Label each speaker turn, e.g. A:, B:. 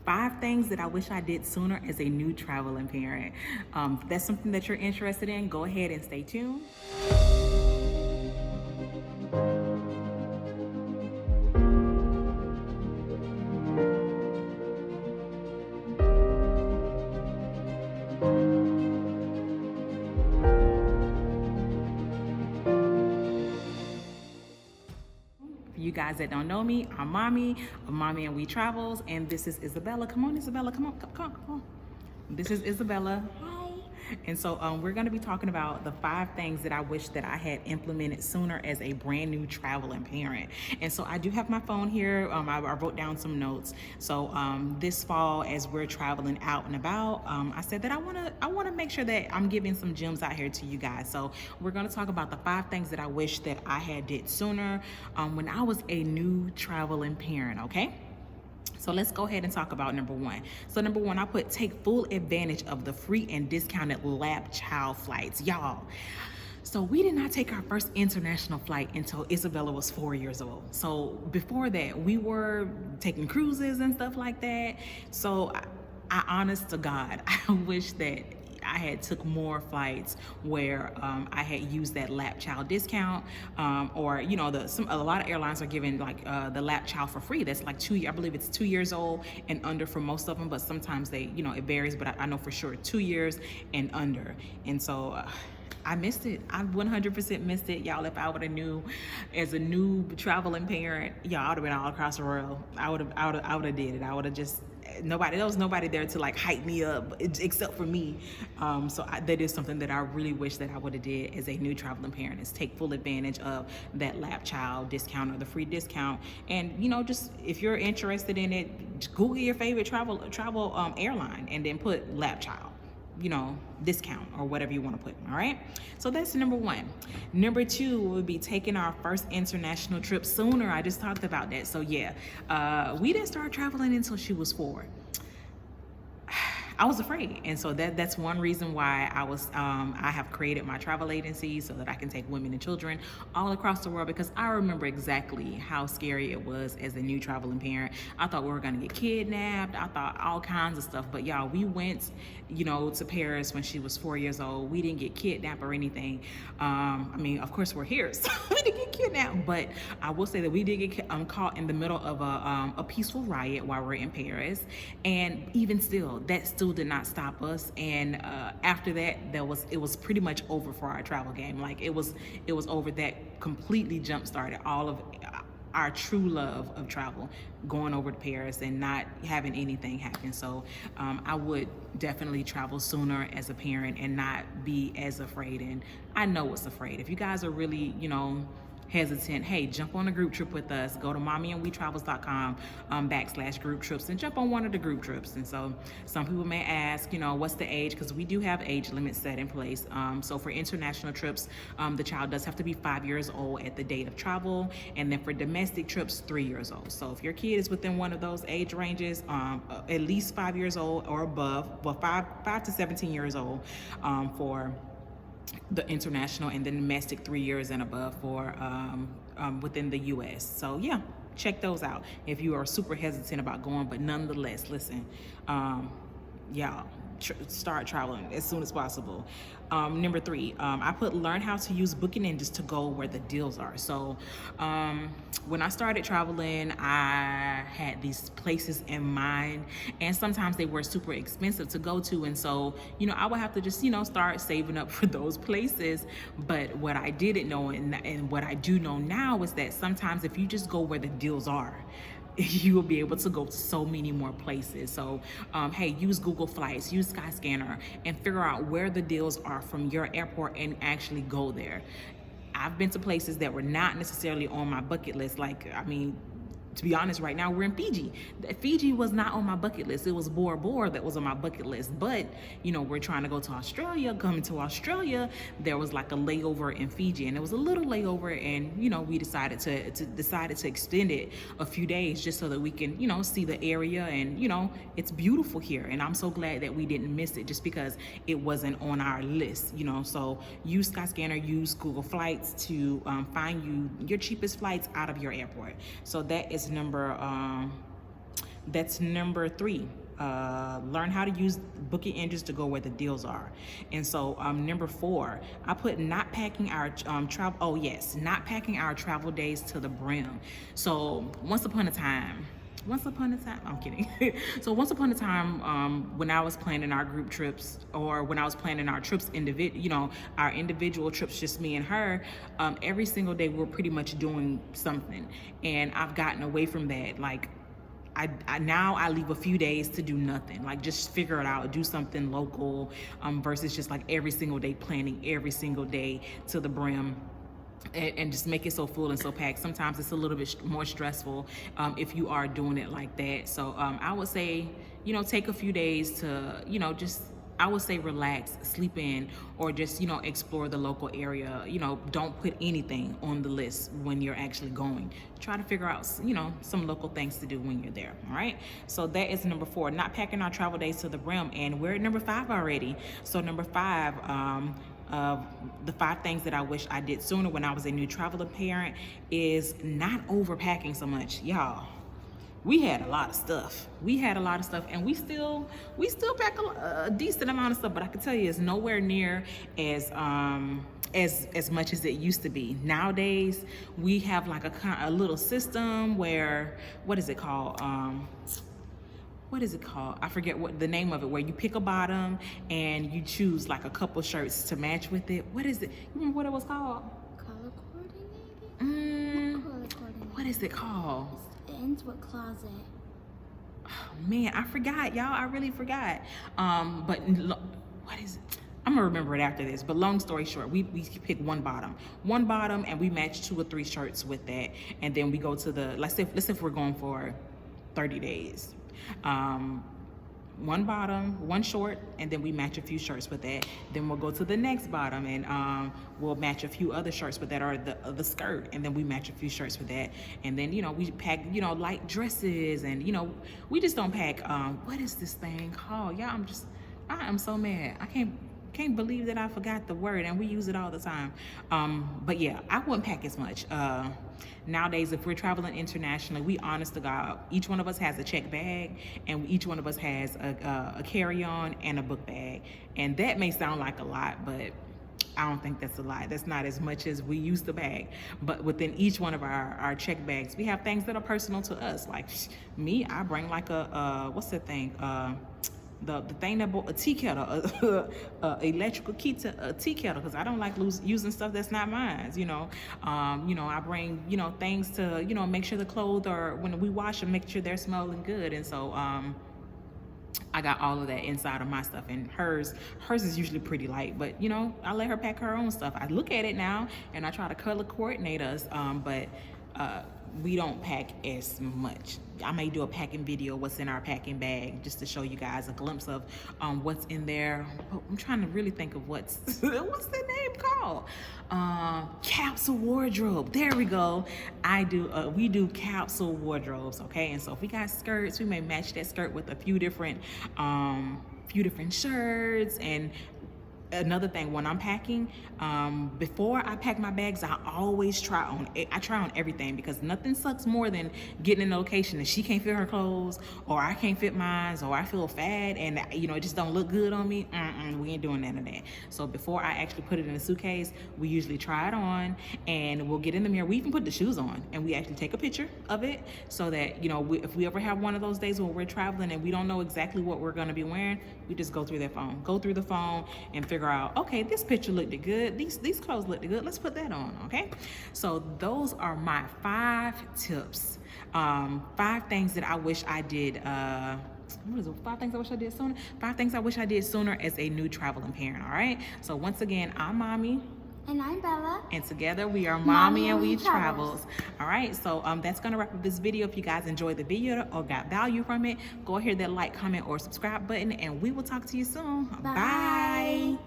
A: 5 things that I wish I did sooner as a new traveling parent. If that's something that you're interested in, go ahead and stay tuned. For you guys that don't know me, I'm Mommy of Mommy and We Travels, and this is Isabella. Come on, Isabella, come on, come on. This is Isabella. Hi. And so we're going to be talking about the 5 things that I wish that I had implemented sooner as a brand new traveling parent. And so I do have my phone here. I wrote down some notes. So this fall, as we're traveling out and about, I said that I want to make sure that I'm giving some gems out here to you guys. So we're going to talk about the 5 things that I wish that I had did sooner when I was a new traveling parent. Okay. So let's go ahead and talk about number 1. So number 1, I put take full advantage of the free and discounted lap child flights. Y'all, so we did not take our first international flight until Isabella was 4 years old. So before that, we were taking cruises and stuff like that. So I honest to God, I wish that I had took more flights where I had used that lap child discount, or a lot of airlines are giving like the lap child for free. That's like I believe it's 2 years old and under for most of them, but sometimes they, it varies. But I know for sure 2 years and under. And so I missed it. I 100% missed it, y'all. If I would have knew as a new traveling parent, y'all, I would have been all across the world. I would have did it. I would have just there was nobody there to like hype me up except for me. That is something that I really wish that I would have did as a new traveling parent, is take full advantage of that lap child discount or the free discount. And just if you're interested in it, just Google your favorite travel airline and then put lap child discount or whatever you want to put. All right, so that's number 1. Number 2 would be taking our first international trip sooner. I just talked about that. So yeah, we didn't start traveling until she was 4. I was afraid, and so that's one reason why I have created my travel agency, so that I can take women and children all across the world, because I remember exactly how scary it was as a new traveling parent. I thought we were gonna get kidnapped. I thought all kinds of stuff, but y'all, we went to Paris when she was 4 years old. We didn't get kidnapped or anything. Of course we're here, so we didn't get kidnapped, but I will say that we did get caught in the middle of a peaceful riot while we're in Paris, and even still, that still did not stop us. And after that, it was pretty much over for our travel game. Like it was over. That completely jump started all of our true love of travel, going over to Paris and not having anything happen. So I would definitely travel sooner as a parent and not be as afraid. And I know what's afraid. If you guys are really hesitant, hey, jump on a group trip with us. Go to mommyandwetravels.com /group trips and jump on one of the group trips. And so some people may ask, what's the age? Because we do have age limits set in place. So for international trips, the child does have to be 5 years old at the date of travel. And then for domestic trips, 3 years old. So if your kid is within one of those age ranges, at least 5 years old or above, well, 5 to 17 years old for the international, and then domestic 3 years and above for within the US. So yeah, check those out if you are super hesitant about going. But nonetheless, listen, y'all, start traveling as soon as possible. Number 3, I put learn how to use booking engines to go where the deals are. So when I started traveling, I had these places in mind, and sometimes they were super expensive to go to. And so, I would have to just, start saving up for those places. But what I didn't know, and what I do know now, is that sometimes if you just go where the deals are, you will be able to go to so many more places. So hey, use Google Flights, use Skyscanner, and figure out where the deals are from your airport and actually go there. I've been to places that were not necessarily on my bucket list. To be honest, right now we're in Fiji. Fiji was not on my bucket list. It was Bora Bora that was on my bucket list. But, we're trying to go to Australia. Coming to Australia, there was like a layover in Fiji, and it was a little layover, and, we decided to extend it a few days just so that we can, see the area. And, it's beautiful here. And I'm so glad that we didn't miss it just because it wasn't on our list, So use Skyscanner, use Google Flights to find you your cheapest flights out of your airport. So that is number That's number 3. Learn how to use booking engines to go where the deals are. And so number 4, I put not packing our travel. Oh yes, not packing our travel days to the brim. So once upon a time, I'm kidding. So once upon a time, when I was planning our group trips, or when I was planning our trips our individual trips, just me and her, every single day we're pretty much doing something. And I've gotten away from that. Like, I leave a few days to do nothing, like just figure it out, do something local, versus just like every single day planning every single day to the brim. And just make it so full and so packed. Sometimes it's a little bit more stressful if you are doing it like that. So I would say, take a few days to, I would say relax, sleep in, or just, explore the local area. Don't put anything on the list when you're actually going. Try to figure out, some local things to do when you're there, all right? So that is number 4, not packing our travel days to the brim. And we're at number 5 already. So number 5, the 5 things that I wish I did sooner when I was a new traveler parent is not overpacking so much. Y'all, we had a lot of stuff. And we still pack a decent amount of stuff, but I can tell you it's nowhere near as much as it used to be. Nowadays, we have like a little system where, what is it called? I forget what the name of it, where you pick a bottom and you choose like a couple shirts to match with it. What is it? You remember what it was called?
B: Color coordinating? Color coordinating.
A: What is it called?
B: It ends with closet.
A: Oh, man, I forgot, y'all. I really forgot. But what is it? I'm gonna remember it after this. But long story short, we pick one bottom, and we match 2 or 3 shirts with that, and then we go to the let's say if we're going for 30 days. One bottom, one short, and then we match a few shirts with that. Then we'll go to the next bottom and we'll match a few other shirts with that, or the skirt, and then we match a few shirts with that. And then we pack light dresses, and we just don't pack what is this thing called? Y'all, I am so mad. I can't believe that I forgot the word, and we use it all the time. But yeah, I wouldn't pack as much. Nowadays, if we're traveling internationally, we honest to God, each one of us has a check bag, and each one of us has a carry-on and a book bag. And that may sound like a lot, but I don't think that's a lot. That's not as much as we used to bag. But within each one of our check bags, we have things that are personal to us. Like me, I bring like what's that thing? The thing that bought a tea kettle, electrical key to a tea kettle, because I don't like using stuff that's not mine. I bring things to make sure the clothes are, when we wash them, make sure they're smelling good. And so I got all of that inside of my stuff, and hers is usually pretty light, but I let her pack her own stuff. I look at it now and I try to color coordinate us, but we don't pack as much. I may do a packing video, what's in our packing bag, just to show you guys a glimpse of what's in there. But I'm trying to really think of what's the name called? Capsule wardrobe. There we go. We do capsule wardrobes, okay? And so if we got skirts, we may match that skirt with a few different shirts. And another thing, when I'm packing, before I pack my bags, I always try on everything, because nothing sucks more than getting in a location and she can't fit her clothes, or I can't fit mine, or I feel fat and it just don't look good on me. We ain't doing none of that. So before I actually put it in a suitcase, we usually try it on, and we'll get in the mirror. We even put the shoes on, and we actually take a picture of it, so that if we ever have one of those days when we're traveling and we don't know exactly what we're going to be wearing, we just go through the phone and figure out, okay, this picture looked good, these clothes looked good, let's put that on. Okay, so those are my 5 tips, 5 things that I wish I did. What is it? 5 things I wish I did sooner. 5 things I wish I did sooner as a new traveling parent. All right, so once again, I'm Mommy.
B: And I'm Bella.
A: And together we are Mommy and We Travels. All right, so that's gonna wrap up this video. If you guys enjoyed the video or got value from it, go ahead, hit that like, comment, or subscribe button, and we will talk to you soon. Bye.